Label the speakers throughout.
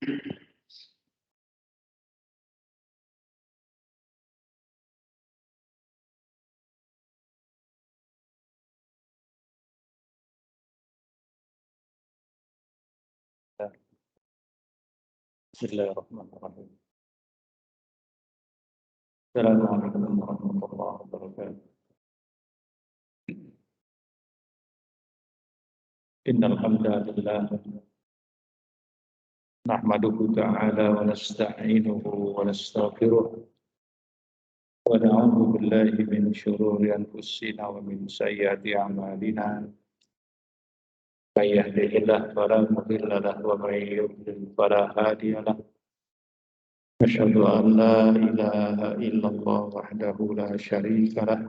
Speaker 1: Bismillahirrahmanirrahim. Assalamualaikum warahmatullahi wabarakatuh. Innal hamdalillah nahmaduhu ta'ala wa nasta'inuhu wa nastaghfiruh wa na'udzu billahi min shururi anfusina wa min sayyiati a'malina. May yahdihillahu fala mudilla lahu wa may yudlil fala hadiya lahu. Asyhadu an la ilaha illallah wahdahu la syarika lah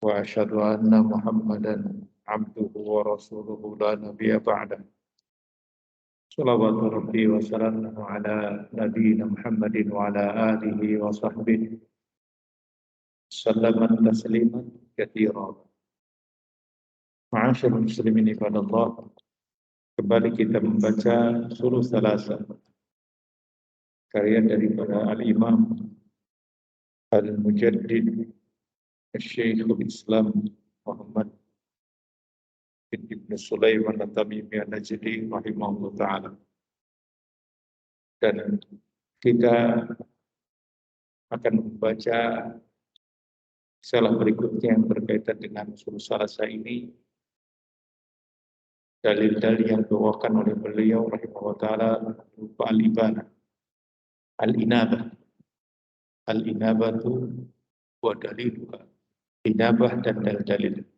Speaker 1: wa asyhadu anna Muhammadan abduhu wa rasuluhu la nabiyya ba'dah. Salawatu rabbi wa salamuhu ala nabiyyina Muhammadin wa ala alihi wa sahbihi sallaman tasliman katsiran. Ma'asyiral muslimin ibadallah, kembali kita membaca Surah Salasa, karya daripada Al-Imam Al-Mujaddid Syekhul Islam Muhammad bin Ibn Sulaiman At-Tamimi An-Najdi rahimahullah ta'ala. Dan kita akan membaca salah berikutnya yang berkaitan dengan Surah Salasa ini, dalil-dalil yang dibawakan oleh beliau rahimahullah ta'ala berupa al-ibanah, al-inabah. Al-inabah itu wa daliluha, inabah dan dalil-dalil.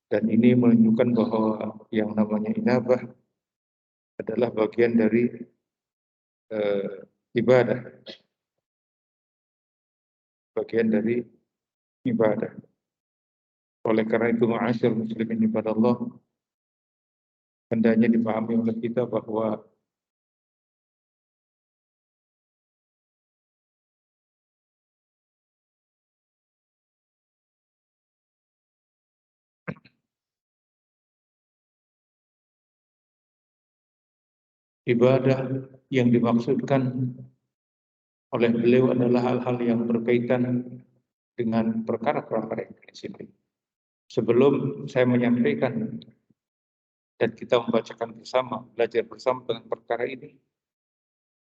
Speaker 1: Dan ini menunjukkan bahwa yang namanya inabah adalah bagian dari ibadah. Bagian dari ibadah. Oleh karena itu, ma'asyar muslimin ibadallah, hendaknya dipahami oleh kita bahwa ibadah yang dimaksudkan oleh beliau adalah hal-hal yang berkaitan dengan perkara-perkara yang prinsip. Sebelum saya menyampaikan dan kita membacakan bersama, belajar bersama tentang perkara ini,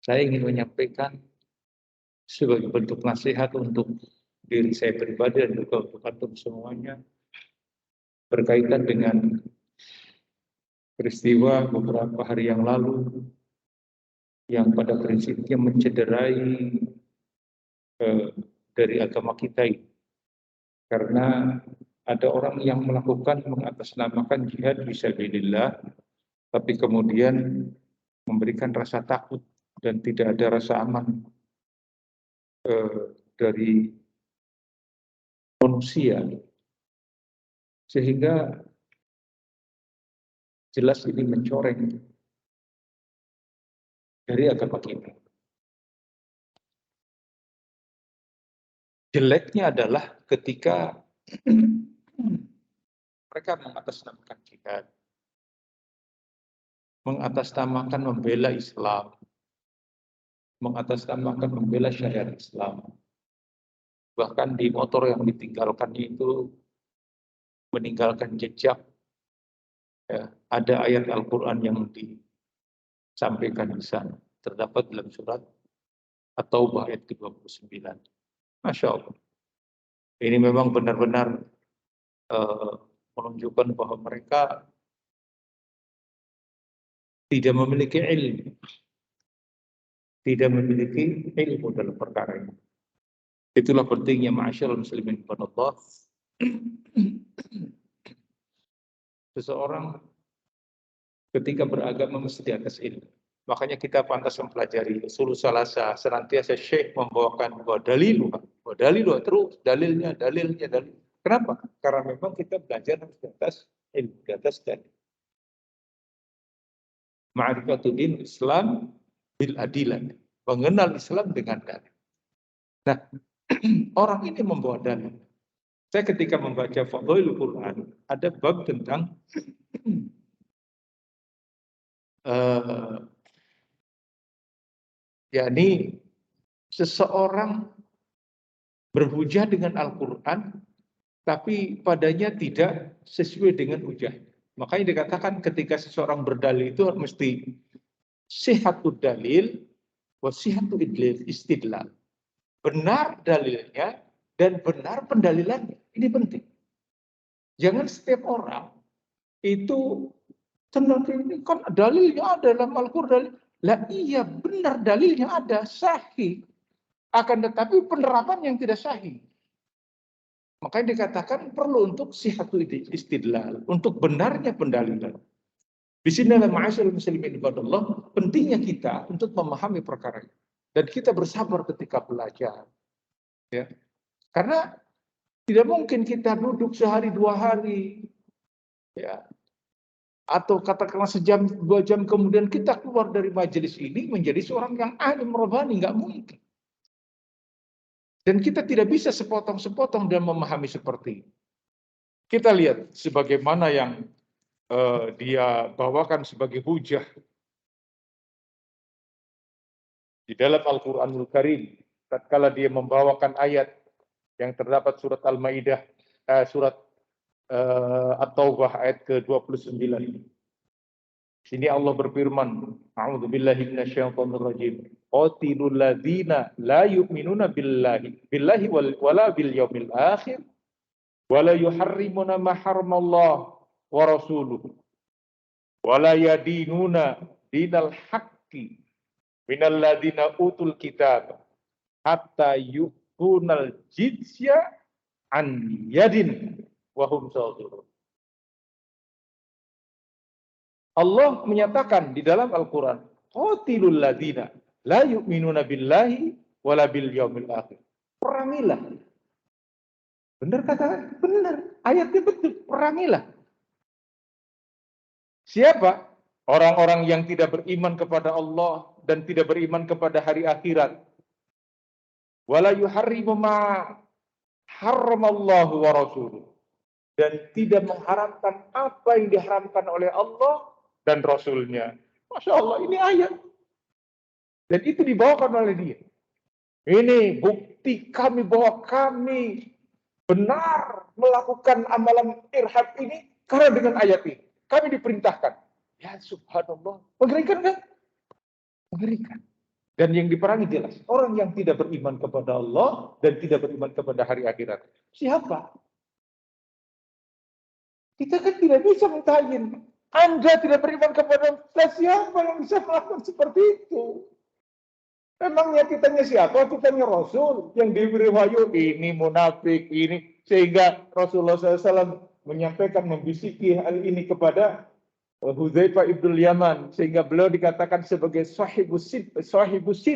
Speaker 1: saya ingin menyampaikan sebagai bentuk nasihat untuk diri saya pribadi dan juga untuk antum semuanya berkaitan dengan peristiwa beberapa hari yang lalu yang pada prinsipnya mencederai dari agama kita ini. Karena ada orang yang melakukan mengatasnamakan jihad fisabilillah, tapi kemudian memberikan rasa takut dan tidak ada rasa aman dari manusia, sehingga jelas ini mencoreng dari agama kita. Jeleknya adalah ketika mereka mengatasnamakan jihad, mengatasnamakan membela Islam, mengatasnamakan membela syariat Islam. Bahkan di motor yang ditinggalkan itu meninggalkan jejak. Ya, ada ayat Al-Quran yang disampaikan di sana. Terdapat dalam surat At-Taubah ayat ke-29. Masya Allah. Ini memang benar-benar menunjukkan bahwa mereka tidak memiliki ilmu. Tidak memiliki ilmu dalam perkara ini. Itulah pentingnya ma'asyiral muslimin Allah. Seseorang ketika beragama mesti di atas ilmu. Makanya kita pantas mempelajari Surah Salasa, senantiasa Syekh membawakan bahwa dalilu terus dalilnya. Kenapa? Karena memang kita belajar harus di atas ilmu, di atas dalil. Ma'rifatul Islam bil adilan, mengenal Islam dengan dalil. Nah, orang ini membawa dalil. Saya ketika membaca Fadhailul Quran, ada bab tentang yakni seseorang berhujah dengan Al-Quran, tapi padanya tidak sesuai dengan hujah. Makanya dikatakan ketika seseorang berdalil itu mesti sihatud dalil wa sihatud istidlal. Benar dalilnya dan benar pendalilannya. Ini penting. Jangan setiap orang itu ini kan dalilnya ada dalam Al-Quran. Lah iya benar dalilnya ada, sahih. Akan tetapi penerapan yang tidak sahih. Makanya dikatakan perlu untuk sihatul istidlal, untuk benarnya pendalilan. Di sini ma'asyiral muslimin ibadallah, pentingnya kita untuk memahami perkara ini. Dan kita bersabar ketika belajar. Ya. Karena tidak mungkin kita duduk sehari dua hari, ya, atau katakanlah sejam dua jam kemudian kita keluar dari majelis ini menjadi seorang yang alim rabbani, nggak mungkin. Dan kita tidak bisa sepotong-sepotong dan memahami seperti ini. Kita lihat sebagaimana yang dia bawakan sebagai hujah di dalam Al-Quranul Karim, tatkala dia membawakan ayat yang terdapat surat Al-Maidah, surat At-Taubah ayat ke-29. Sini Allah berfirman, A'udzubillahi minasyaitonirrajim. Qatilul ladzina la yu'minuna billahi wala bil yaumil akhir wala yuharrimuna ma haramallahu wa rasuluhu wala yadinuna dinal haqqi minal ladzina utul kitab hatta yu'tunal jizya an yadin wa hum saghirun. Allah menyatakan di dalam Al-Quran, qatilul ladzina la yu'minuna billahi wala bil yaumil akhir. Perangilah. Benar kata? Benar. Ayatnya betul. Perangilah. Siapa? Orang-orang yang tidak beriman kepada Allah dan tidak beriman kepada hari akhirat. Wala yuharrimu ma harramallahu wa rasuluh. Dan tidak mengharamkan apa yang diharamkan oleh Allah dan Rasulnya. Masya Allah, ini ayat. Dan itu dibawakan oleh dia. Ini bukti kami bahwa kami benar melakukan amalan irhad ini karena dengan ayat ini. Kami diperintahkan. Ya subhanallah. Mengerikan kan? Mengerikan. Dan yang diperangi jelas. Orang yang tidak beriman kepada Allah dan tidak beriman kepada hari akhirat. Siapa? Kita kan tidak bisa mentayin. Anda tidak beriman kepada Allah, siapa yang bisa melakukan seperti itu? Memangnya kitanya siapa? Kitanya Rasul yang diberi wahyu. Ini munafik, ini. Sehingga Rasulullah SAW menyampaikan, membisiki hal ini kepada Hudzaifah ibnul Yaman. Sehingga beliau dikatakan sebagai sahibu sir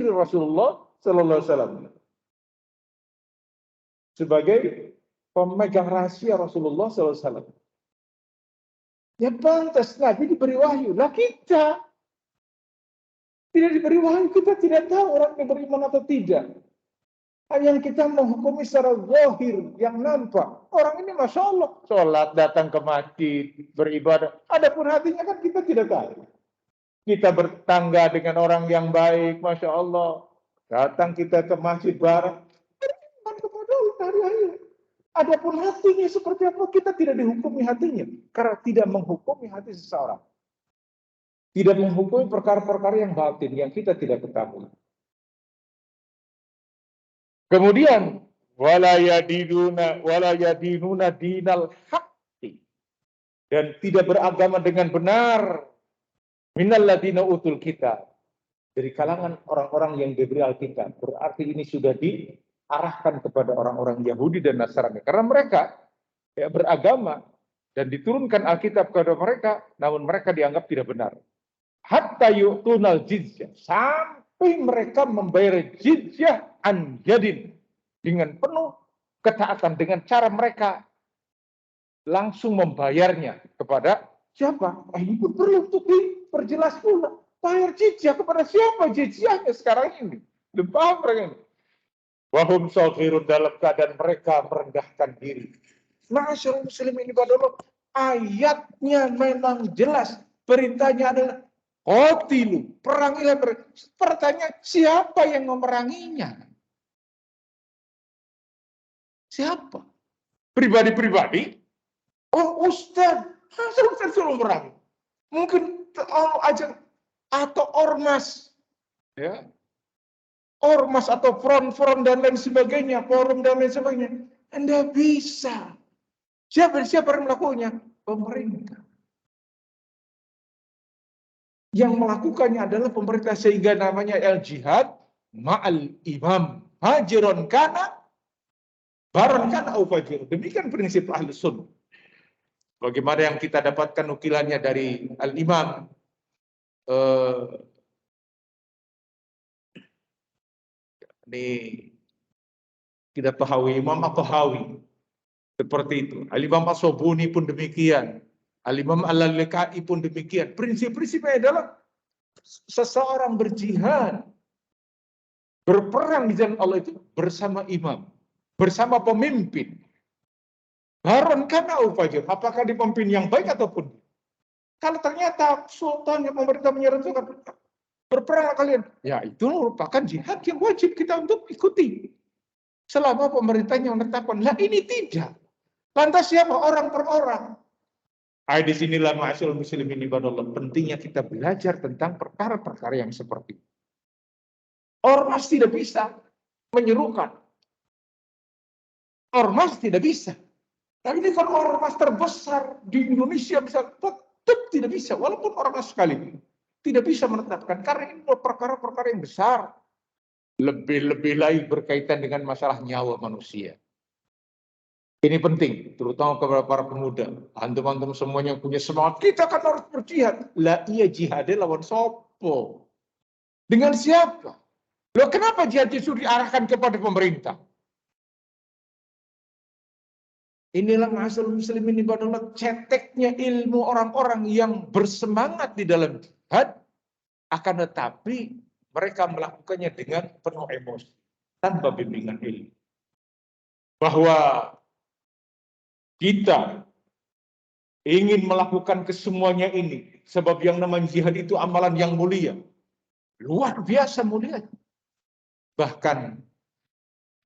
Speaker 1: Rasulullah SAW. Sebagai pemegang rahasia Rasulullah SAW. Ya pantas Nabi diberi wahyu. Lah kita tidak diberi wahyu, kita tidak tahu orang yang beriman atau tidak. Hanya kita menghukumi secara zahir yang nampak. Orang ini Masya Allah, sholat, datang ke masjid, beribadah. Adapun hatinya kan kita tidak tahu. Kita bertangga dengan orang yang baik, Masya Allah. Datang kita ke masjid bareng. Beriman kepada Allah hari-hari. Adapun hatinya seperti apa, kita tidak dihukumi hatinya. Karena tidak menghukumi hati seseorang. Tidak menghukumi perkara-perkara yang batin, yang kita tidak ketahui. Kemudian, wala yadinuna dinal haqqi. Dan tidak beragama dengan benar. Minal ladina utul kitab. Dari kalangan orang-orang yang diberi Alkitab. Berarti ini sudah diarahkan kepada orang-orang Yahudi dan Nasrani. Karena mereka beragama dan diturunkan Alkitab kepada mereka, namun mereka dianggap tidak benar. Hatta yu'tunal jizyah. Sampai mereka membayar jizyah an yadin. Dengan penuh ketaatan. Dengan cara mereka langsung membayarnya kepada siapa? Ini pun perlu untuk diperjelas pula. Bayar jizyah kepada siapa jizyahnya sekarang ini? Belum paham mereka ini. Wahum saghirun, dalam keadaan mereka merendahkan diri. Ma'asyiral muslimin ibadallah, ayatnya memang jelas. Perintahnya adalah
Speaker 2: Qatilu, perangilah mereka. Pertanyaan, siapa yang memeranginya? Siapa? Pribadi-pribadi? Oh, Ustaz. Ustaz suruh merangi. Mungkin aja atau ormas, ya, ormas atau front-front dan lain sebagainya, forum dan lain sebagainya. Anda bisa. Siapa yang melakukannya? Pemerintah. Yang melakukannya adalah pemerintah, sehingga namanya al-jihad ma'al imam hajiron kana baron kana au fajir. Demikian prinsip ahli sunnah. Bagaimana yang kita dapatkan nukilannya dari al-imam ini tidak Tahawi, Imam Tahawi seperti itu. Al-Imam As-Sobuni pun demikian. Al-Imam Al-Lalekai pun demikian. Prinsip-prinsipnya adalah seseorang berjihad, berperang di jalan Allah itu bersama imam, bersama pemimpin. Baron kana au fajir, apakah di pemimpin yang baik ataupun kalau ternyata sultan yang pemerintah menyerukan berperang kalian, ya itu merupakan jihad yang wajib kita untuk ikuti. Selama pemerintahnya menetapkan, lah ini tidak. Lantas siapa orang per orang? Di sinilah ma'asyil muslimin ibadallah, pentingnya kita belajar tentang perkara-perkara yang seperti itu. Ormas tidak bisa menyerukan. Ormas tidak bisa. Nah ini kan ormas terbesar di Indonesia bisa, tetap tidak bisa. Walaupun ormas sekali tidak bisa menetapkan. Karena ini perkara-perkara yang besar. Lebih-lebih lagi berkaitan dengan masalah nyawa manusia. Ini penting, terutama kepada para pemuda. Antum-antum semuanya punya semangat. Kita kan harus berjihad. Lah iya jihadnya lawan sopo. Dengan siapa? Loh kenapa jihad justru diarahkan kepada pemerintah? Inilah ma'asyil muslimin ibadallah, ceteknya ilmu orang-orang yang bersemangat di dalam jihad, akan tetapi mereka melakukannya dengan penuh emosi, tanpa bimbingan ilmu. Bahwa kita ingin melakukan kesemuanya ini, sebab yang namanya jihad itu amalan yang mulia. Luar biasa mulia. Bahkan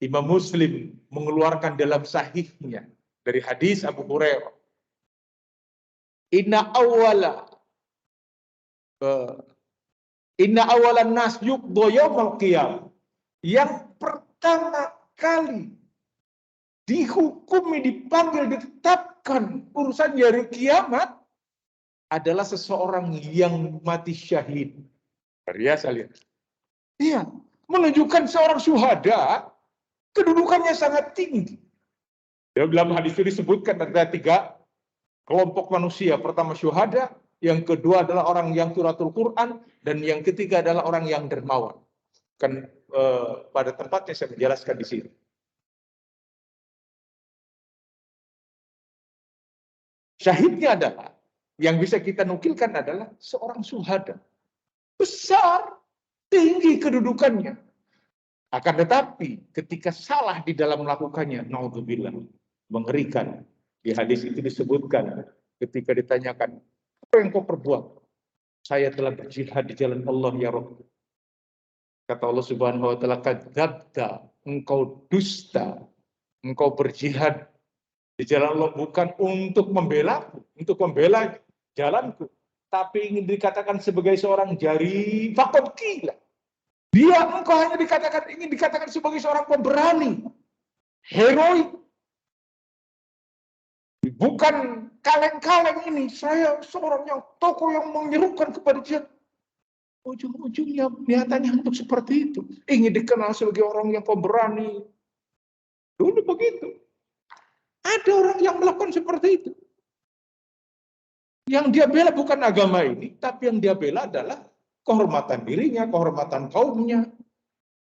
Speaker 2: Imam Muslim mengeluarkan dalam sahihnya dari hadis Abu Hurairah. Inna awalan nas yuqda yaumal qiyamah. Yang pertama kali dihukumi, dipanggil, ditetapkan urusan hari kiamat adalah seseorang yang mati syahid. Biasa lihat. Iya, menunjukkan seorang syuhada kedudukannya sangat tinggi. Dalam hadis itu disebutkan ada 3 kelompok manusia. Pertama syuhada, yang kedua adalah orang yang qiraatul Quran, dan yang ketiga adalah orang yang dermawan. Kan pada tempatnya saya menjelaskan di sini. Syahidnya adalah yang bisa kita nukilkan adalah seorang syuhada. Besar, tinggi kedudukannya. Akan tetapi ketika salah di dalam melakukannya, naudzubillah, mengerikan. Di hadis itu disebutkan ketika ditanyakan, apa yang kau perbuat? Saya telah berjihad di jalan Allah ya Rabb. Kata Allah Subhanahu wa taala, kadzabta, engkau dusta. Engkau berjihad di jalan Allah bukan untuk membela jalanku, tapi ingin dikatakan sebagai seorang jari faqad qila. Engkau hanya ingin dikatakan sebagai seorang pemberani, heroik. Bukan kaleng-kaleng ini, saya seorang yang tokoh yang menyerukan kepada jihad. Ujung-ujungnya niatannya untuk seperti itu. Ingin dikenal sebagai orang yang pemberani. Dulu begitu. Ada orang yang melakukan seperti itu. Yang dia bela bukan agama ini, tapi yang dia bela adalah kehormatan dirinya, kehormatan kaumnya,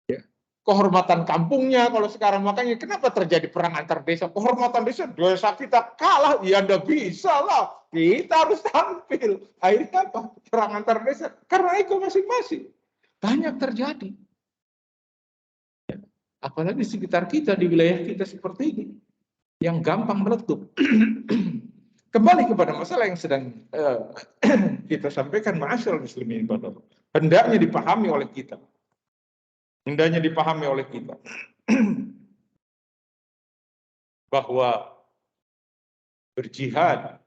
Speaker 2: ya, kehormatan kampungnya. Kalau sekarang makanya kenapa terjadi perang antar desa? Kehormatan desa kita kalah, ya anda bisa lah. Kita harus tampil. Akhirnya apa? Perang antar desa. Karena ego masing-masing. Banyak terjadi. Apalagi di sekitar kita, di wilayah kita seperti ini. Yang gampang meletup. Kembali kepada masalah yang sedang kita sampaikan, ma'asyiral muslimin, hendaknya dipahami oleh kita. Hendaknya dipahami oleh kita bahwa berjihad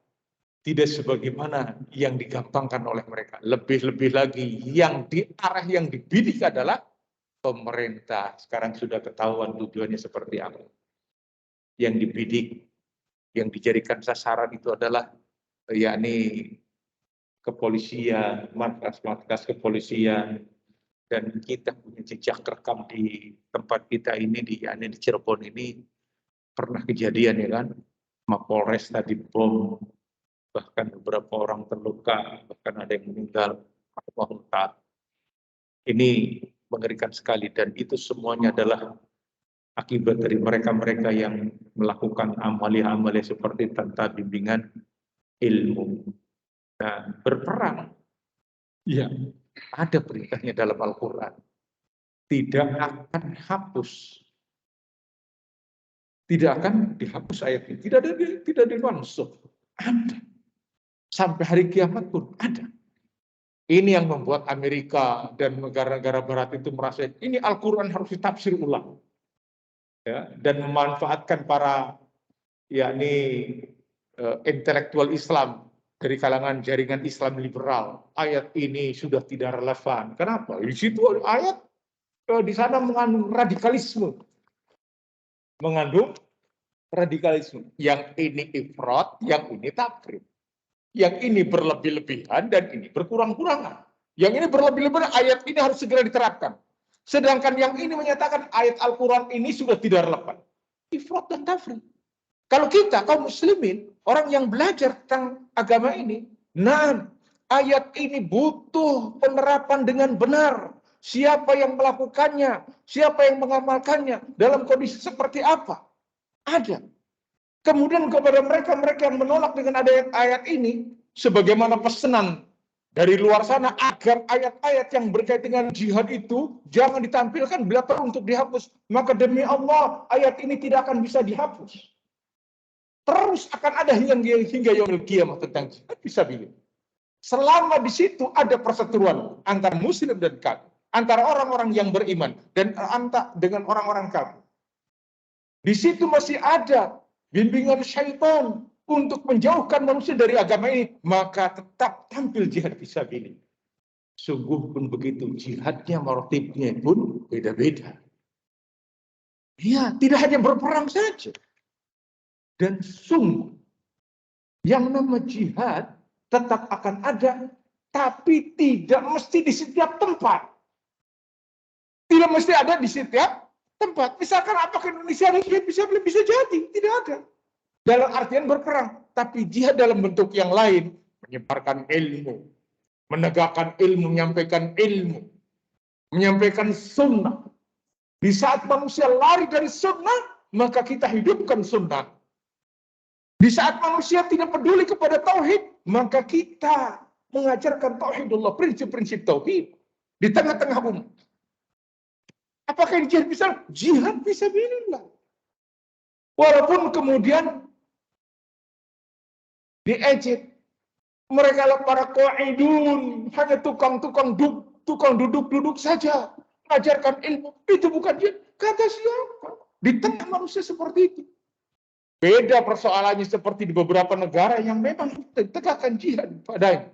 Speaker 2: tidak sebagaimana yang digampangkan oleh mereka. Lebih-lebih lagi yang dibidik adalah pemerintah. Sekarang sudah ketahuan tujuannya seperti apa. Yang dibidik, yang dijadikan sasaran itu adalah yakni kepolisian, markas-markas kepolisian, dan kita punya jejak rekam di tempat kita ini, yakni di Cirebon ini pernah kejadian ya kan, Mapolres tadi bom, bahkan beberapa orang terluka, bahkan ada yang meninggal. Ini mengerikan sekali, dan itu semuanya adalah akibat dari mereka-mereka yang melakukan amalia-amalia seperti tanpa bimbingan ilmu. Nah, berperang, ya ada perintahnya dalam Al-Quran. Tidak akan hapus. Tidak akan dihapus ayat ini. Tidak dimansuh. Ada. Sampai hari kiamat pun ada. Ini yang membuat Amerika dan negara-negara barat itu merasa ini Al-Quran harus ditafsir ulang. Ya, dan memanfaatkan para yakni intelektual Islam dari kalangan jaringan Islam liberal. Ayat ini sudah tidak relevan. Kenapa? Di situ ayat di sana mengandung radikalisme. Mengandung radikalisme. Yang ini ifrat, yang ini tafrid. Yang ini berlebih-lebihan dan ini berkurang-kurangan. Yang ini berlebih-lebihan, ayat ini harus segera diterapkan. Sedangkan yang ini menyatakan ayat Al-Quran ini sudah tidak relevan. Ifrat dan tafrid. Kalau kita, kaum muslimin, orang yang belajar tentang agama ini, nah, ayat ini butuh penerapan dengan benar. Siapa yang melakukannya, siapa yang mengamalkannya, dalam kondisi seperti apa? Ada. Kemudian kepada mereka yang menolak dengan ayat ini, sebagaimana pesanan dari luar sana agar ayat-ayat yang berkaitan dengan jihad itu jangan ditampilkan bila perlu untuk dihapus. Maka demi Allah, ayat ini tidak akan bisa dihapus. Terus akan ada hingga yaumil qiyamah tentang jihad fisabilillah. Selama di situ ada perseteruan antara muslim dan kafir, antara orang-orang yang beriman dan dengan orang-orang kafir. Di situ masih ada bimbingan syaitan untuk menjauhkan manusia dari agama ini, maka tetap tampil jihad fisabilillah. Sungguh pun begitu, jihadnya, marotibnya pun beda-beda. Ya, tidak hanya berperang saja. Dan sungguh, yang nama jihad tetap akan ada, tapi tidak mesti di setiap tempat. Tidak mesti ada di setiap tempat. Misalkan apakah Indonesia ada jihad bisa jadi, tidak ada. Dalam artian berperang, tapi jihad dalam bentuk yang lain, menyebarkan ilmu, menegakkan ilmu, menyampaikan sunnah. Di saat manusia lari dari sunnah, maka kita hidupkan sunnah. Di saat manusia tidak peduli kepada tauhid, maka kita mengajarkan tauhidullah, prinsip-prinsip tauhid di tengah-tengah umat. Apakah jihad bisa? Jihad fisabilillah. Walaupun kemudian diejek, mereka lah para qaidun, hanya tukang duduk saja, mengajarkan ilmu, itu bukan jihad. Kata siapa? Di tengah manusia seperti itu. Beda persoalannya seperti di beberapa negara yang memang tegakkan jihad padanya.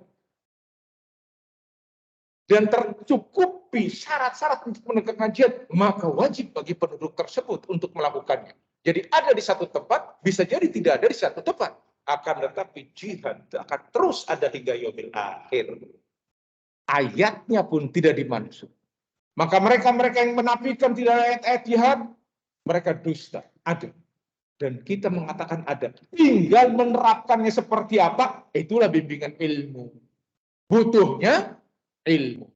Speaker 2: Dan tercukupi syarat-syarat untuk menegakkan jihad, maka wajib bagi penduduk tersebut untuk melakukannya. Jadi ada di satu tempat, bisa jadi tidak ada di satu tempat. Akan tetapi jihad akan terus ada hingga yaumil akhir. Ayatnya pun tidak dimansuh. Maka mereka yang menafikan tidak ada ayat-ayat jihad, mereka dusta. Ada. Dan kita mengatakan ada. Tinggal menerapkannya seperti apa, itulah bimbingan ilmu. Butuhnya ilmu.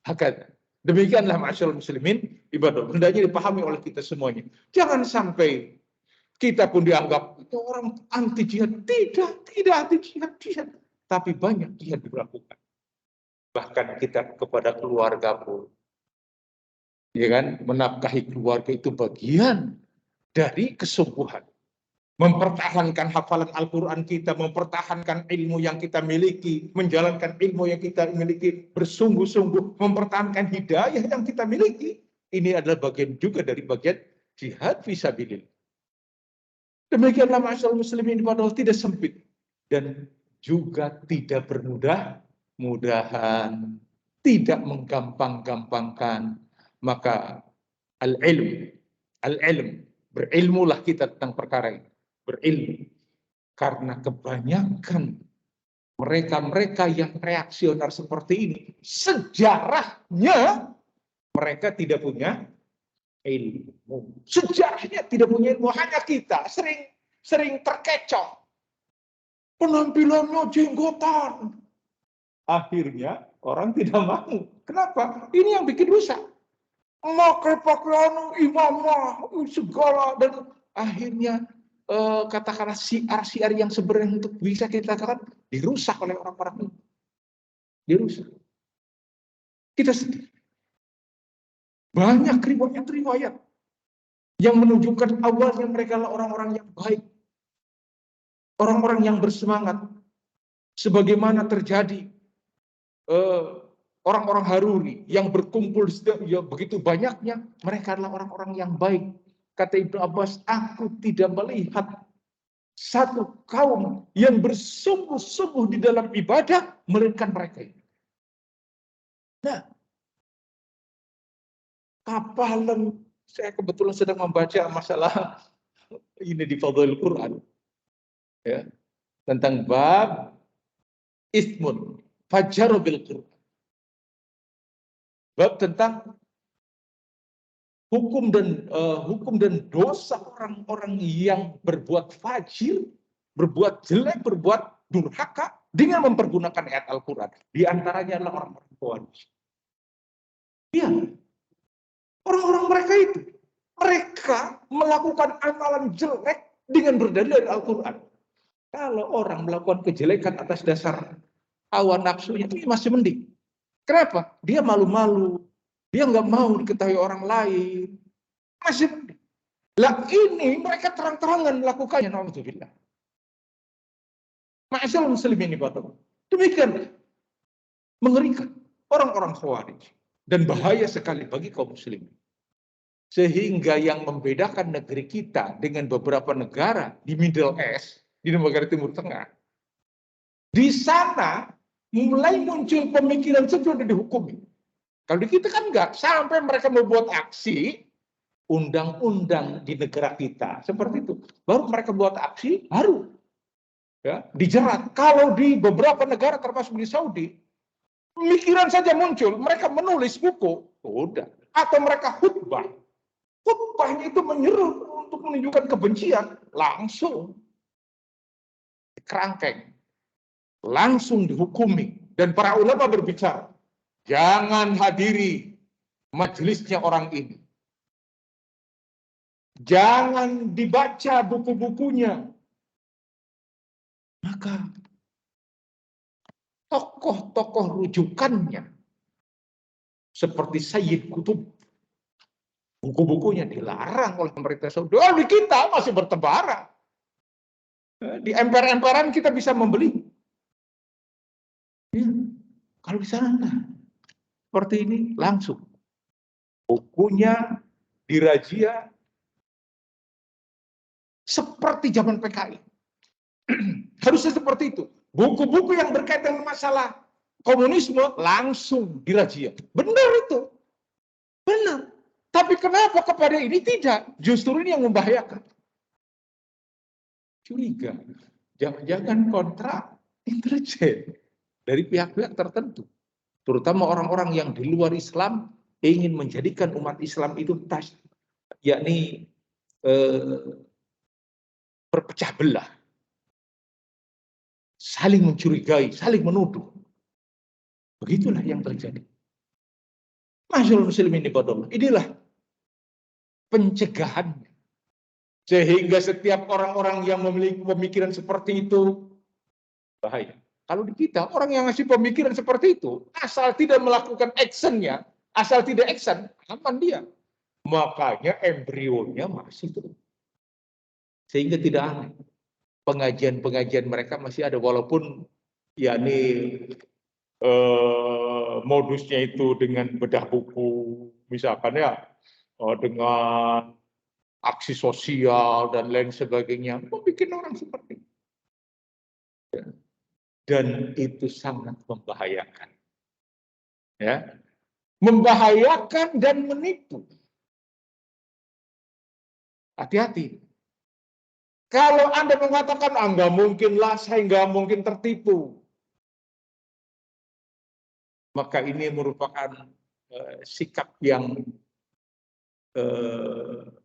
Speaker 2: Hakata. Demikianlah ma'asyiral muslimin, ibadah. Hendaknya dipahami oleh kita semuanya. Jangan sampai kita pun dianggap itu orang anti jihad. Tidak anti jihad. Tapi banyak jihad dilakukan. Bahkan kita kepada keluarga pun. Ya kan, menafkahi keluarga itu bagian dari kesungguhan. mempertahankan hafalan Al-Quran kita, mempertahankan ilmu yang kita miliki, menjalankan ilmu yang kita miliki, bersungguh-sungguh mempertahankan hidayah yang kita miliki. Ini adalah bagian juga dari bagian jihad fisabilillah. Demikianlah masyaallah muslimin padahal tidak sempit dan juga tidak bermudah-mudahan, tidak menggampang-gampangkan. Maka al-ilm, berilmulah kita tentang perkara ini. Berilmu. Karena kebanyakan mereka-mereka yang reaksioner seperti ini, sejarahnya mereka tidak punya ilmu. Sejarahnya tidak punya ilmu. Hanya kita sering terkecoh. Penampilannya jenggotan. Akhirnya orang tidak mau. Kenapa? Ini yang bikin rusak. Memakai pakaian imamah segala dan akhirnya katakanlah siar-siar yang sebenarnya untuk bisa kita katakan dirusak oleh orang-orang ini. Dirusak. Kita sendiri. Banyak riwayat-riwayat yang menunjukkan awalnya mereka adalah orang-orang yang baik. Orang-orang yang bersemangat. Sebagaimana terjadi orang-orang Haruri yang berkumpul ya, begitu banyaknya, mereka adalah orang-orang yang baik. Kata Ibnu Abbas, aku tidak melihat satu kaum yang bersungguh-sungguh di dalam ibadah, melainkan mereka ini. Nah, kapalan, saya kebetulan sedang membaca masalah ini di Fadhilul Quran, ya, tentang bab ismun fajaru bil Quran. Bab tentang hukum dan dosa orang-orang yang berbuat fajir, berbuat jelek, berbuat durhaka dengan mempergunakan ayat Al-Quran. Di antaranya adalah orang-orang Khawarij. Ya, orang-orang mereka itu, mereka melakukan amalan jelek dengan berdalil dari Al-Quran. Kalau orang melakukan kejelekan atas dasar hawa nafsunya, ini masih mending. Kenapa? Dia malu-malu. Dia nggak mau diketahui orang lain. Masih mending. Lah ini mereka terang-terangan melakukannya. Na'udzubillah. Ma'asyal muslimin ibadah. Demikian mengerikan orang-orang Khawarij. Dan bahaya sekali bagi kaum muslimin. Sehingga yang membedakan negeri kita dengan beberapa negara di Middle East, di negara Timur Tengah, di sana mulai muncul pemikiran sudah dihukumi. Kalau di kita kan enggak, sampai mereka membuat aksi undang-undang di negara kita seperti itu. Baru mereka buat aksi, baru ya, dijerat. Kalau di beberapa negara termasuk di Saudi, pemikiran saja muncul, mereka menulis buku, udah. Atau mereka khutbah. Khutbahnya itu menyeru untuk menunjukkan kebencian, langsung dikerangkeng. Langsung dihukumi. Dan para ulama berbicara, jangan hadiri majelisnya orang ini. Jangan dibaca buku-bukunya. Maka tokoh-tokoh rujukannya seperti Sayyid Qutb, buku-bukunya dilarang oleh pemerintah Saudi. Oh, di kita masih bertebaran. Di emper-emperan kita bisa membeli. Ya, kalau di sana nah, seperti ini langsung bukunya dirazia seperti zaman PKI. Harusnya seperti itu. Buku-buku yang berkaitan dengan masalah komunisme langsung dirazia. Benar itu. Benar. Tapi kenapa kepada ini tidak? Justru ini yang membahayakan. Curiga. Jangan-jangan kontrak intelijen dari pihak-pihak tertentu. Terutama orang-orang yang di luar Islam ingin menjadikan umat Islam itu yakni berpecah belah. Saling mencurigai, saling menuduh. Begitulah yang terjadi. Masyaallah muslimin ibadallah. Inilah pencegahannya. Sehingga setiap orang-orang yang memiliki pemikiran seperti itu bahaya. Kalau di kita, orang yang ngasih pemikiran seperti itu, asal tidak melakukan actionnya, asal tidak action, aman dia. Makanya embrionya masih terus. Sehingga tidak aneh. Pengajian-pengajian mereka masih ada, walaupun modusnya itu dengan bedah buku, misalkan dengan aksi sosial dan lain sebagainya, membuat orang seperti itu. Dan itu sangat membahayakan. Ya. Membahayakan dan menipu. Hati-hati. Kalau Anda mengatakan, nggak mungkin lah, saya nggak mungkin tertipu. Maka ini merupakan sikap yang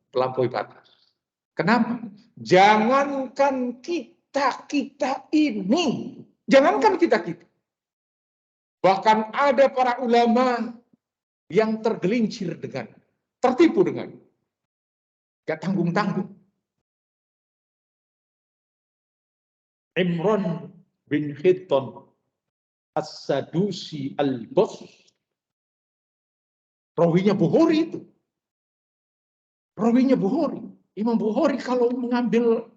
Speaker 2: melampaui batas. Kenapa? Jangankan kita ini, jangankan kita. Bahkan ada para ulama yang tergelincir tertipu dengan, gak tanggung-tanggung. Imran bin Hittan As-Sadusi Al-Basri, rawinya Bukhari itu. Rawinya Bukhari. Imam Bukhari kalau mengambil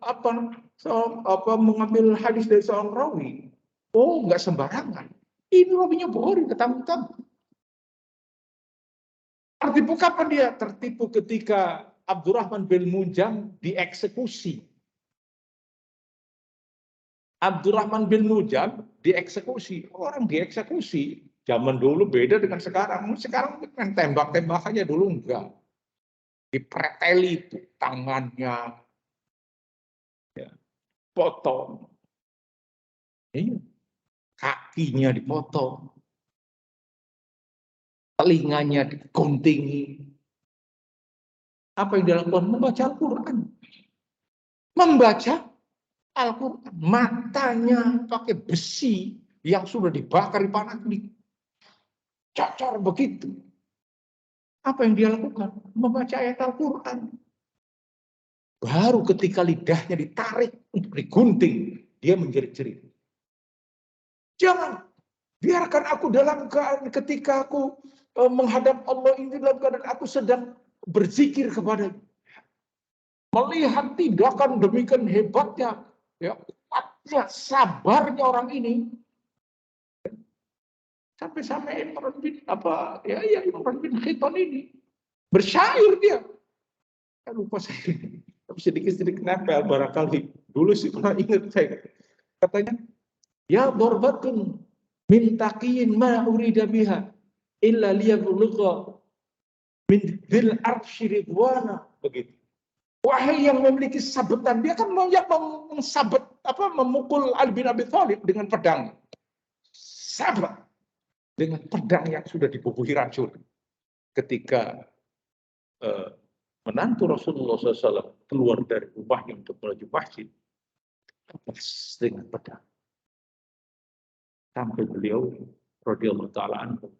Speaker 2: mengambil hadis dari seorang rawi, nggak sembarangan. Ini rawinya Bukhari, ketanggung-tanggung. Tertipu kapan dia? Tertipu ketika Abdurrahman bin Muljam dieksekusi. Abdurrahman bin Muljam dieksekusi. Orang dieksekusi zaman dulu beda dengan sekarang. Sekarang kan tembak-tembak aja, dulu enggak. Dipreteli itu tangannya, potong. Kakinya dipotong. Telinganya diguntingi. Apa yang dilakukan? Membaca Al-Quran. Membaca Al-Quran. Matanya pakai besi yang sudah dibakar di panas, dicocor begitu. Apa yang dia lakukan? Membaca ayat Al-Quran. Baru ketika lidahnya ditarik untuk digunting, dia menjerit-jerit. Jangan biarkan aku dalam keadaan ketika aku menghadap Allah ini dalam keadaan aku sedang berzikir kepada-Nya. Melihat tindakan demikian hebatnya, kuatnya, sabarnya orang ini, sampai Imran bin Hittan ini bersyair dia. Lupa saya, tapi sedikit-sedikit nempel barangkali. Dulu sih pernah ingat saya. Katanya, ya darbatun min taqiyin ma urida biha illa liyablugha min dzil arsy ridwana, begitu. Wahai yang memiliki sabetan, dia kan memukul Ali bin Abi Thalib dengan pedang. Sabat dengan pedang yang sudah dibubuhi racun. Ketika menantu Rasulullah SAW keluar dari rumahnya untuk menuju masjid, lepas dengan pedang. Sampai beliau radhiyallahu ta'ala anhu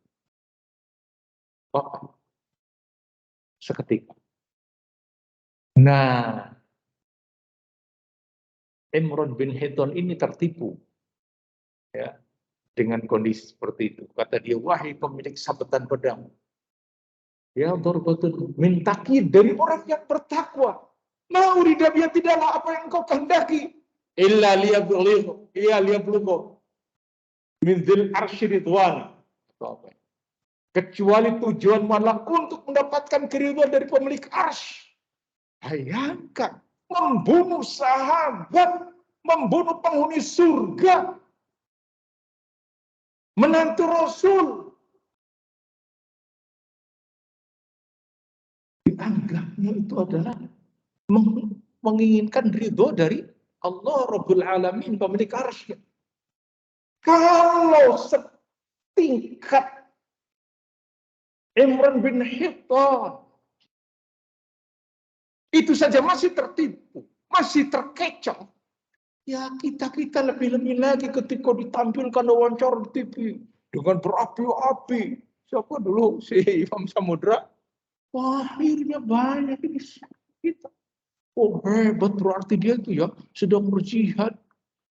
Speaker 2: seketika. Nah, Imran bin Hittan ini tertipu dengan kondisi seperti itu. Kata dia, wahai pemilik sabetan pedang, ya darbatun min taqi, dari orang yang bertakwa. Mau ridabia, tidaklah apa yang engkau kehendaki illa liyablugha min dzil arsy ridwan, kecuali tujuan malah untuk mendapatkan keridhaan dari pemilik arsy. Bayangkan, membunuh sahabat, membunuh penghuni surga, menantu Rasul, dianggapnya itu adalah menginginkan ridho dari Allah Rabbul Alamin, pemilik arsy. Kalau setingkat Imran bin Hittan itu saja masih tertipu, masih terkecoh, ya kita lebih-lebih lagi ketika ditampilkan wawancara di TV dengan berapi-api. Siapa dulu si Imam Samudra? Wah, akhirnya banyak ini kita. Oh hebat, berarti dia itu ya sedang berjihad,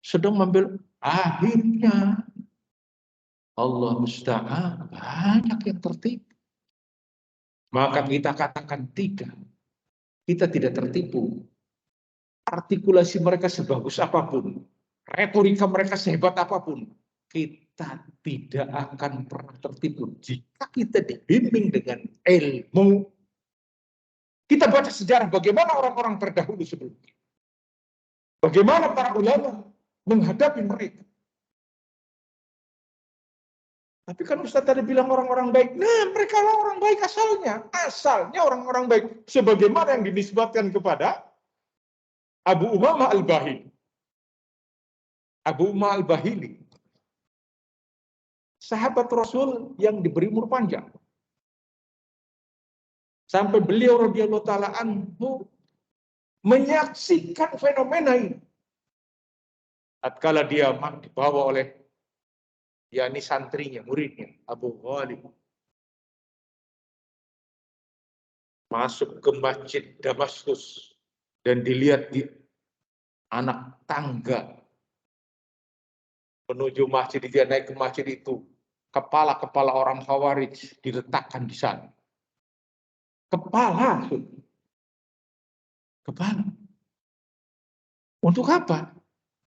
Speaker 2: sedang membela. Akhirnya Allah musta'an, banyak yang tertipu. Maka kita katakan tiga, kita tidak tertipu artikulasi mereka sebagus apapun, retorika mereka sehebat apapun, kita tidak akan pernah tertipu jika kita dibimbing dengan ilmu. Kita baca sejarah bagaimana orang-orang terdahulu sebelumnya. Bagaimana para ulama menghadapi mereka. Tapi kan Ustaz tadi bilang orang-orang baik. Nah, mereka orang baik asalnya. Asalnya orang-orang baik. Sebagaimana yang dinisbatkan kepada Abu Umamah Al-Bahili. Abu Umamah Al-Bahili. Sahabat Rasul yang diberi umur panjang. Sampai beliau radhiyallahu ta'ala anhu menyaksikan fenomena ini. Tatkala dia dibawa oleh yakni santrinya, muridnya, Abu Ghalib. Masuk ke masjid Damaskus dan dilihat di anak tangga menuju masjid, dia naik ke masjid itu. Kepala-kepala orang Khawarij diletakkan di sana. Kepala. Untuk apa?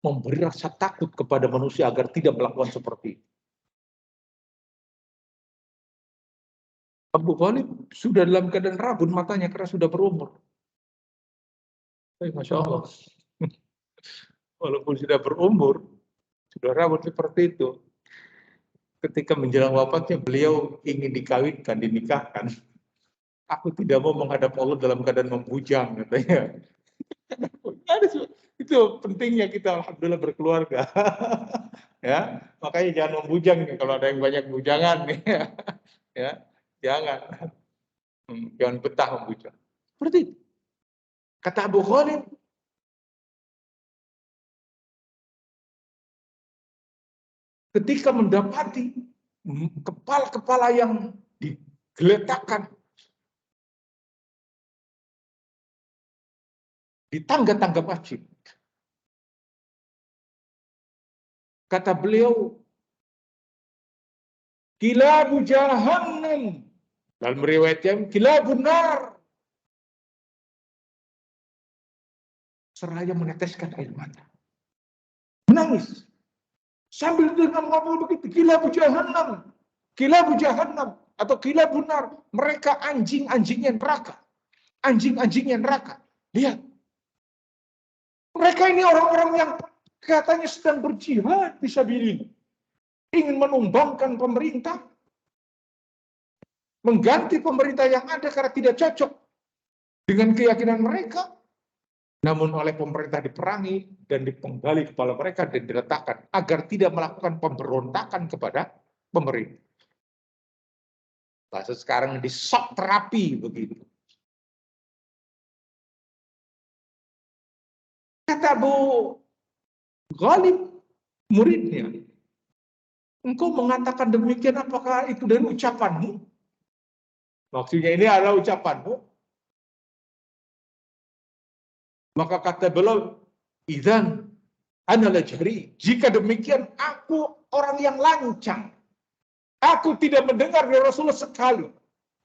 Speaker 2: Memberi rasa takut kepada manusia agar tidak melakukan seperti itu. Abu Ghalib sudah dalam keadaan rabun matanya karena sudah berumur. Masya Allah. Walaupun sudah berumur, sudah rabun seperti itu. Ketika menjelang wafatnya beliau ingin dikawinkan, dinikahkan. Aku tidak mau menghadap Allah dalam keadaan membujang, katanya. Itu pentingnya kita alhamdulillah berkeluarga. Ya, makanya jangan membujang nih kalau ada yang banyak bujangan nih. Ya, jangan. Jangan betah membujang. Seperti itu. Kata Abu Ghalib, ketika mendapati kepala-kepala yang digeletakkan di tangga-tangga masjid. Kata beliau, kilabu jahannam. Dalam riwayatnya, kilabun nar. Seraya meneteskan air mata. Menangis. Sambil dengan ngomong begitu, kilabu jahannam. Kilabu jahannam. Atau kilabun nar. Mereka anjing-anjingnya neraka. Anjing-anjingnya neraka. Lihat. Mereka ini orang-orang yang katanya sedang berjihad fisabilillah. Ingin menumbangkan pemerintah. Mengganti pemerintah yang ada karena tidak cocok dengan keyakinan mereka. Namun oleh pemerintah diperangi dan dipenggali kepala mereka dan diletakkan agar tidak melakukan pemberontakan kepada pemerintah. Bahasa sekarang di shock terapi begitu. Kata Abu Ghalib, muridnya, engkau mengatakan demikian apakah itu dari ucapanmu? Maksudnya ini adalah ucapanmu. Maka kata beliau, idzan ana lajri. Jika demikian aku orang yang lancang. Aku tidak mendengar dari Rasulullah sekali,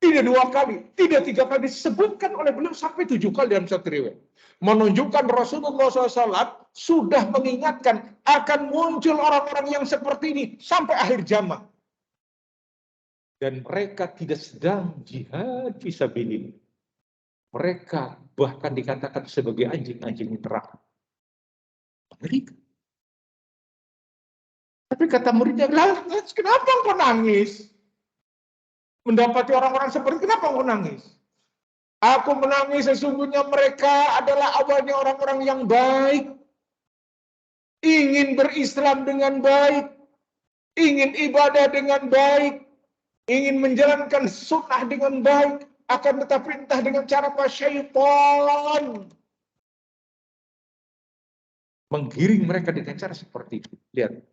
Speaker 2: tidak 2 kali, tidak 3 kali, disebutkan oleh beliau sampai 7 kali dalam satu riwayat. Menunjukkan Rasulullah SAW sudah mengingatkan akan muncul orang-orang yang seperti ini sampai akhir zaman. Dan mereka tidak sedang jihad fisabilillah. Mereka bahkan dikatakan sebagai anjing-anjing neraka. Tapi kata muridnya, kenapa engkau nangis? Mendapati orang-orang seperti kenapa engkau nangis? Aku menangis sesungguhnya mereka adalah awalnya orang-orang yang baik. Ingin berislam dengan baik. Ingin ibadah dengan baik. Ingin menjalankan sunnah dengan baik. Akan tetapi entah dengan cara apa syaitan menggiring mereka dengan cara seperti itu. Lihat.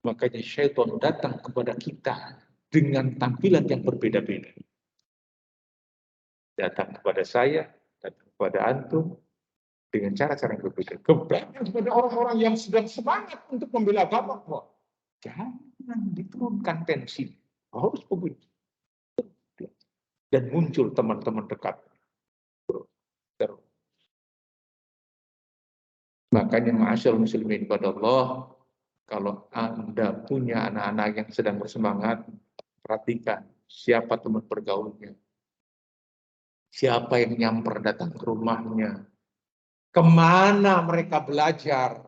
Speaker 2: Makanya syaitan datang kepada kita dengan tampilan yang berbeda-beda. Datang kepada saya, datang kepada antum, dengan cara-cara yang berbeda. Kepada orang-orang yang sedang semangat untuk membela agama. Jangan diturunkan tensi. Harus begitu. Dan muncul teman-teman dekat. Makanya ma'asyarul muslimin kepada Allah, kalau Anda punya anak-anak yang sedang bersemangat, perhatikan siapa teman bergaulnya, siapa yang nyamper datang ke rumahnya, kemana mereka belajar,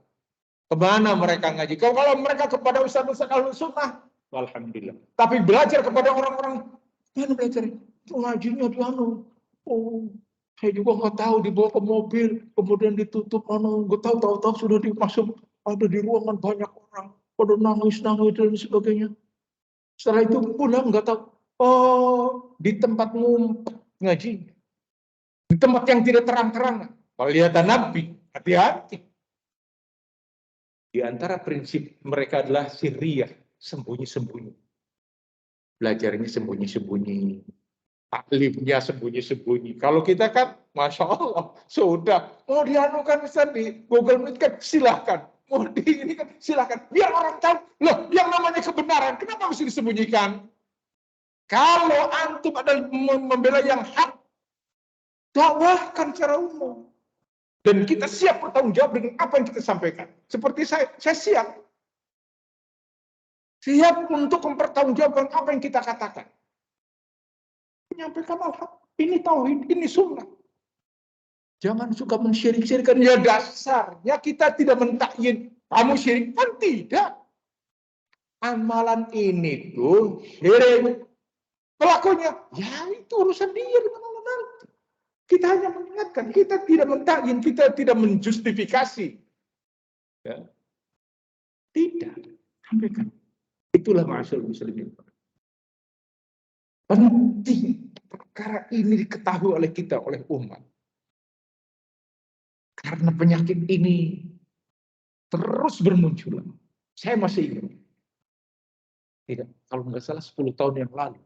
Speaker 2: kemana mereka ngaji. Kalau mereka kepada ustaz-ustaz Ahlussunnah, alhamdulillah. Tapi belajar kepada orang-orang, mana belajar? Ngajinya di anu. Oh, saya juga nggak tahu, dibawa ke mobil, kemudian ditutup, nggak tahu sudah dimasuk, ada di ruangan banyak orang, pada nangis dan sebagainya. Setelah itu pulang nggak tahu, oh di tempat ngumpet ngaji, di tempat yang tidak terang-terang. Kalau lihat Nabi, hati-hati. Di antara prinsip mereka adalah sirriyah, sembunyi-sembunyi. Belajarnya sembunyi-sembunyi. Taklimnya sembunyi-sembunyi. Kalau kita kan, Masya Allah, sudah. Mau dianukan Ustaz di Google Meet kan, silahkan. Mau di ini kan, silahkan. Biar orang tahu, loh yang namanya kebenaran, kenapa mesti disembunyikan? Kalau antum adalah membela yang hak, dakwahkan secara umum. Dan kita siap bertanggung jawab dengan apa yang kita sampaikan. Seperti saya siap. Siap untuk mempertanggungjawabkan apa yang kita katakan. Menyampaikan al-haq. Ini tauhid, ini sunnah. Jangan suka mensyirik-syirikan. Ya dasarnya kita tidak mentakyin. Kamu syirik kan tidak. Amalan ini tuh syirik. Pelakunya, ya itu urusan dia dengan Allah nanti. Kita hanya mengingatkan, kita tidak mentakyin, kita tidak menjustifikasi. Ya. Tidak. Sampaikan. Itulah ma'asyarul muslimin. Penting perkara ini diketahui oleh kita, oleh umat. Karena penyakit ini terus bermunculan. Saya masih ingat. Tidak, kalau nggak salah 10 tahun yang lalu.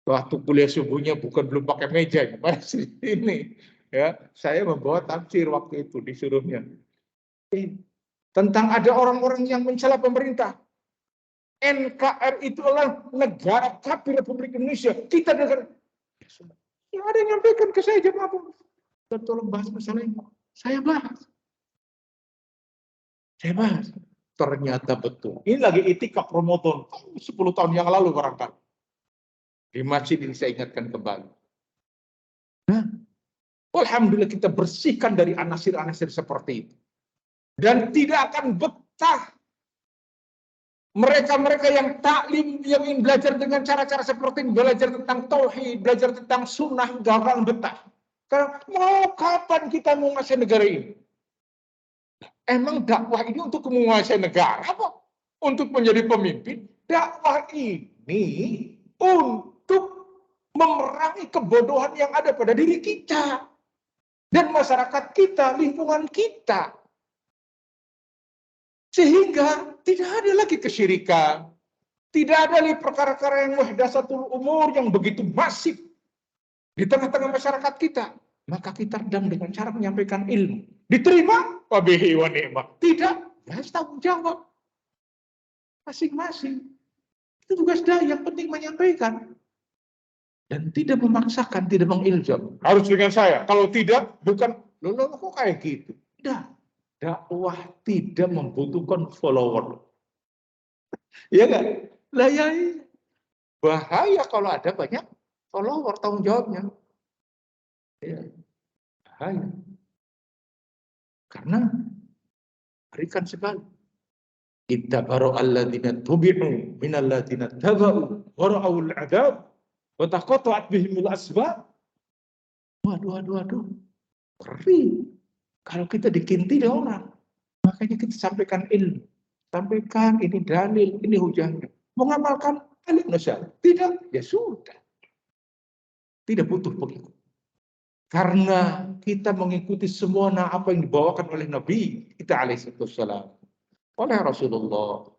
Speaker 2: Waktu kuliah subuhnya belum pakai meja, masih ini. Ya, saya membawa tafsir waktu itu disuruhnya. Tentang ada orang-orang yang mencela pemerintah. NKRI itu adalah negara kafir Republik Indonesia. Kita negara. Ya, ada yang nyampaikan ke saya jam apa? Tolong bahas masalah ini. Saya bahas. Ternyata betul. Ini lagi itikaf Ramadan 10 tahun yang lalu barangkali. Di masjid ini saya ingatkan kembali. Nah, alhamdulillah kita bersihkan dari anasir-anasir seperti itu. Dan tidak akan betah mereka-mereka yang taklim, yang ingin belajar dengan cara-cara seperti ini, belajar tentang tauhid, belajar tentang sunnah, gak akan betah. Karena mau kapan kita menguasai negara ini? Emang dakwah ini untuk menguasai negara apa? Untuk menjadi pemimpin? Dakwah ini untuk memerangi kebodohan yang ada pada diri kita. Dan masyarakat kita, lingkungan kita. Sehingga tidak ada lagi kesyirikan. Tidak ada lagi perkara-perkara yang muhdatsatul umur yang begitu masif di tengah-tengah masyarakat kita. Maka kita redam dengan cara menyampaikan ilmu. Diterima? Wabihi wa ni'mah. Tidak? Ya tanggung jawab. Masing-masing. Itu tugas dai, yang penting menyampaikan. Dan tidak memaksakan, tidak mengiljam. Harus dengan saya. Kalau tidak, bukan. Loh, kok kayak gitu? Tidak. Dakwah tidak membutuhkan follower. Iya kan? Lah ya, bahaya kalau ada banyak follower, tanggung jawabnya. Ya, bahaya. Karena berikan sekali. Kita baru alladzina tubi'u minalladzina taba'u wara'ul adab wa taqatta'at bihimul asbab. Waduh. Ngeri. Kalau kita dikintili orang, makanya kita sampaikan ilmu. Sampaikan ini dalil, ini hujahnya. Mengamalkan dalil nasyar. Tidak, ya sudah. Tidak butuh pengikut. Karena kita mengikuti semua apa yang dibawakan oleh Nabi kita alaihissalam. Oleh Rasulullah.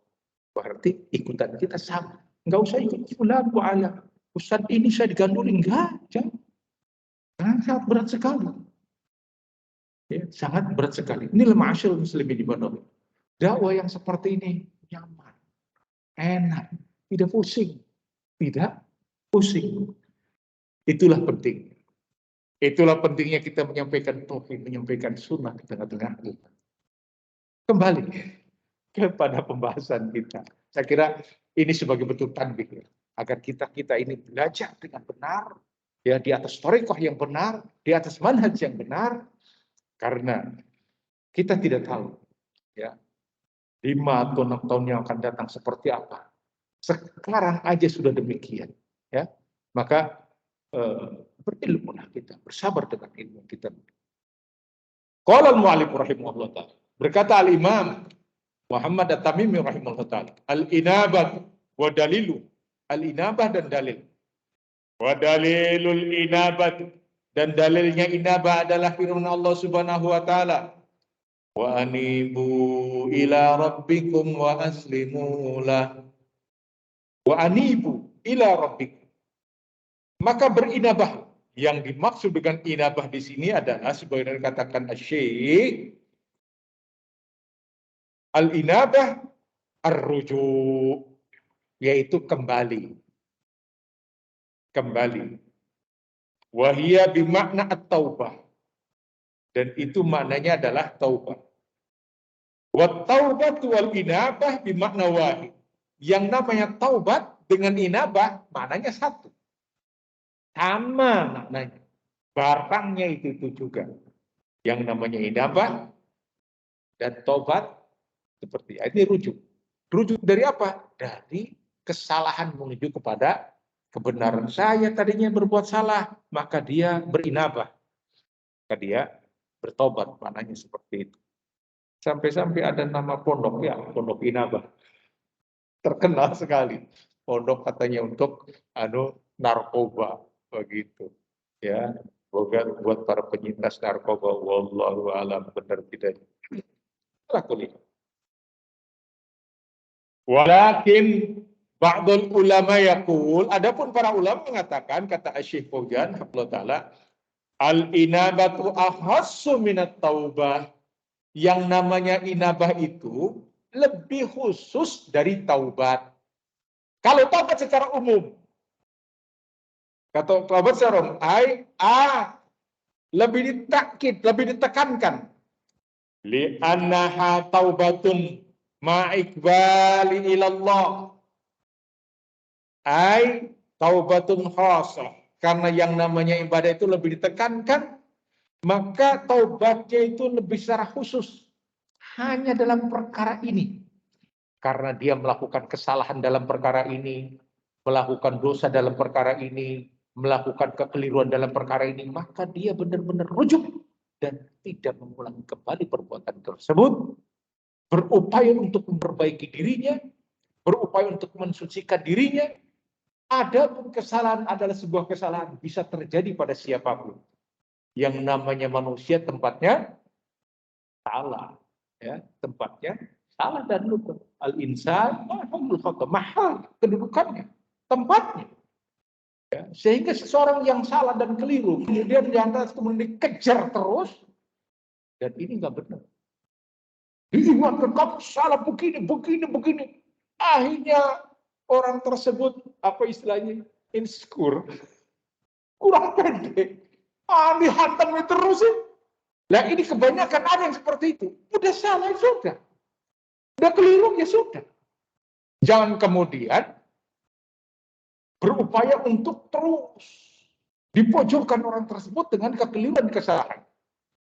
Speaker 2: Berarti ikutan kita sama. Enggak usah ikut fulan wa ala. Ustaz ini saya diganduli. Enggak. Jangan, sangat berat sekali. Ya, sangat berat sekali. Inilah ma'asyarul muslimin di mana. Dakwah yang seperti ini nyaman, enak, tidak pusing. Itulah penting. Itulah pentingnya kita menyampaikan tauhid, menyampaikan sunnah di tengah-tengah kita. Kembali kepada pembahasan kita. Saya kira ini sebagai bentuk tanbih agar kita ini belajar dengan benar, ya, di atas thariqah yang benar, di atas manhaj yang benar, karena kita tidak tahu, ya, 5 atau 6 tahun yang akan datang seperti apa. Sekarang aja sudah demikian, ya. Maka berilmulah kita, bersabar dengan ilmu kita. Qala al-mu'allif rahimahullah ta'ala. Berkata al-Imam Muhammad At-Tamimi rahimahullah ta'ala, al-inabah wa dalilu. Al-inabah dan dalil. Wa dalilul inabah, dan dalilnya inabah adalah firman Allah Subhanahu wa taala, wa anibu ila rabbikum wa aslimu lah. Wa anibu ila rabbikum. Maka berinabah. Yang dimaksud dengan inabah di sini adalah sebagaimana dikatakan Asy-Syaikh, al-inabah ar-ruju', yaitu kembali. Kembali. Wa hiya bimakna at-taubah. Dan itu maknanya adalah taubah. Wa taubatu wal inabah bimakna wahid. Yang namanya taubat dengan inabah maknanya satu. Sama maknanya. Barangnya itu juga. Yang namanya inabah dan taubat seperti ini rujuk. Rujuk dari apa? Dari kesalahan menuju kepada kebenaran. Saya tadinya berbuat salah, maka dia berinabah. Maka dia bertobat, maknanya seperti itu. Sampai-sampai ada nama pondok, ya, pondok inabah. Terkenal sekali. Pondok katanya untuk narkoba, begitu. Ya, buat para penyintas narkoba, wallahu alam, benar tidak. Lakukan. Walakin ba'dul ulama yaqul, adapun para ulama mengatakan, kata Syekh Fauzan hafizahullah taala, al-inabatu ahassu minat taubah. Yang namanya inabah itu lebih khusus dari taubat. Kalau taubat secara umum, kata taubat secara umum, lebih ditakkid, lebih ditekankan. Li'annaha taubatun ma'ikbali ilallah. Taubatun khasah. Karena yang namanya ibadah itu lebih ditekankan, maka taubatnya itu lebih secara khusus. Hanya dalam perkara ini. Karena dia melakukan kesalahan dalam perkara ini, melakukan dosa dalam perkara ini, melakukan kekeliruan dalam perkara ini, maka dia benar-benar rujuk dan tidak mengulangi kembali perbuatan tersebut, berupaya untuk memperbaiki dirinya, berupaya untuk mensucikan dirinya. Adapun kesalahan adalah sebuah kesalahan, bisa terjadi pada siapapun. Yang namanya manusia tempatnya salah, ya, tempatnya salah dan lupa. Al-insan mahal kedudukannya, tempatnya. Ya, sehingga seseorang yang salah dan keliru, kemudian diantar kemudian dikejar terus, dan ini nggak benar. Diingatkan kamu salah begini. Akhirnya orang tersebut apa istilahnya insecure, kurang pede, dihantam terus. Nah ini kebanyakan ada yang seperti itu. Udah salah ya sudah, udah keliru ya sudah. Jangan kemudian berupaya untuk terus dipojokkan orang tersebut dengan kekeliruan kesalahan.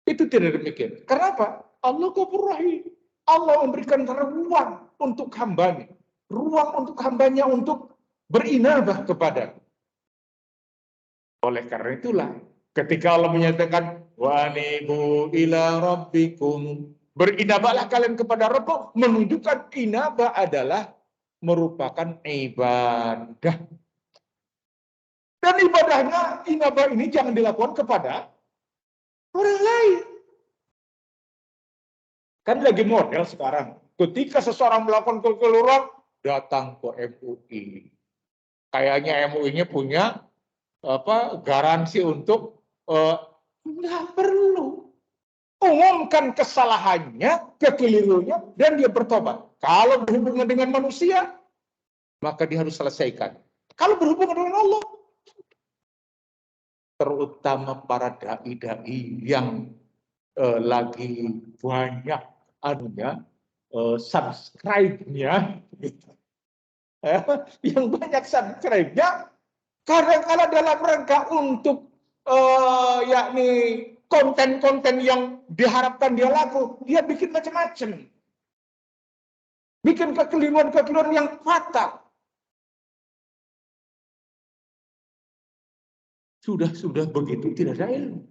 Speaker 2: Itu tidak demikian. Karena apa? Allah Ghafur Rahim. Allah memberikan ruang untuk hambanya. Ruang untuk hambanya untuk berinabah kepada. Oleh karena itulah, ketika Allah menyatakan, wa anibu ila rabbikum, berinabahlah kalian kepada Rabb, menunjukkan inabah adalah merupakan ibadah. Dan ibadahnya, inabah ini jangan dilakukan kepada orang lain. Kan lagi model sekarang. Ketika seseorang melakukan kekeliruan, datang ke MUI. Kayaknya MUI-nya punya garansi untuk nggak perlu. Umumkan kesalahannya, kekeliruannya, dan dia bertobat. Kalau berhubungan dengan manusia, maka dia harus selesaikan. Kalau berhubungan dengan Allah, terutama para dai-dai yang lagi banyak subscribe-nya, gitu. Yang banyak subscribe-nya kadang-kala dalam rangka untuk yakni konten-konten yang diharapkan dia laku, dia bikin macam-macam, bikin kekeliruan-kekeliruan yang fatal. Sudah begitu tidak ada ilmu.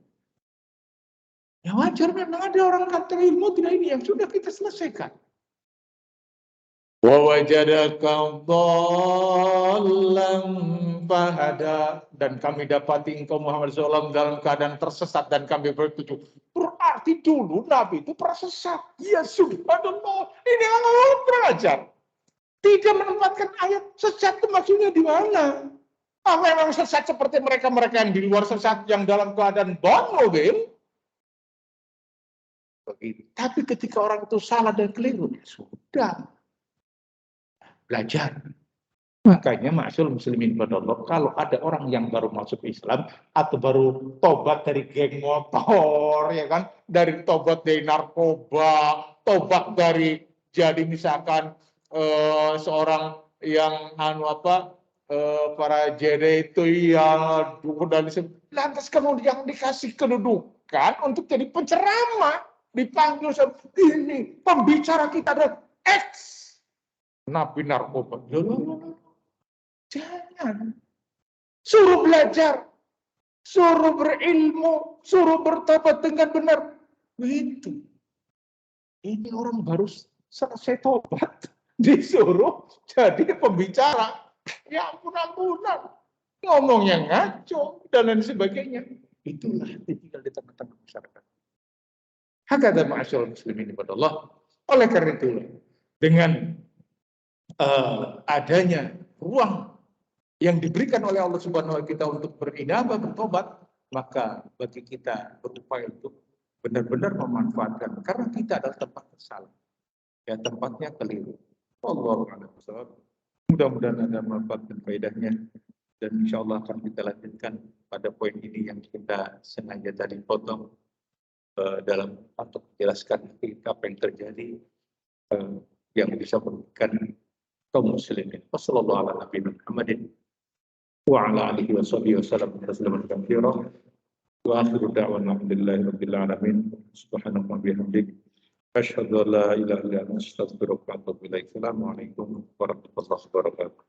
Speaker 2: Ya wajar, memang ada orang kata ilmu tidak ini yang sudah kita selesaikan. Wa wajadaka dhallan fahada, dan kami dapati engkau Muhammad SAW dalam keadaan tersesat dan kami bertujuh. Berarti dulu Nabi itu pernah sesat. Ya subhanallah, ini Allah belajar. Tidak menempatkan ayat sesat itu maksudnya di mana? Apa memang sesat seperti mereka-mereka yang di luar sesat, yang dalam keadaan mobil? Begitu. Tapi ketika orang itu salah dan keliru, ya sudah. Belajar. Makanya ma'asyul muslimin badallah, kalau ada orang yang baru masuk Islam atau baru tobat dari geng motor, ya kan, dari tobat dari narkoba, tobat dari jadi misalkan seorang yang para jere itu yang dan lantas kemudian dikasih kedudukan untuk jadi penceramah, dipanggil ini pembicara kita adalah X napi narkoba. Jangan. Suruh belajar, suruh berilmu, suruh bertobat dengan benar. Begitu. Ini orang baru selesai tobat, disuruh jadi pembicara. Ya ampun-ampunan. Ngomongnya ngaco dan lain sebagainya. Itulah tinggal di tengah-tengah masyarakat. Hakadha ma'asyarul muslimin ibadallah. Oleh karena itu, dengan adanya ruang yang diberikan oleh Allah Subhanahu wa Ta'ala kita untuk berinabah, bertobat, maka bagi kita berupaya untuk benar-benar memanfaatkan, karena kita adalah tempat salah, ya tempatnya keliru. Wallahu a'lam bishawab. Mudah-mudahan ada manfaat dan faedahnya, dan insya Allah akan kita lanjutkan pada poin ini yang kita sengaja tadi potong dalam untuk menjelaskan apa yang terjadi yang bisa merugikan kaum muslimin. Wassallallahu ala nabiyina Muhammadin wa ala alihi wa sahbihi wa sallam tasliman katsira. Wa akhiru da'wana alhamdulillahi rabbil alamin. Subhanallahi wa bihamdihi asyhadu an la ilaha illa anta astaghfiruka wa atubu ilaik. Assalamualaikum warahmatullahi wabarakatuh.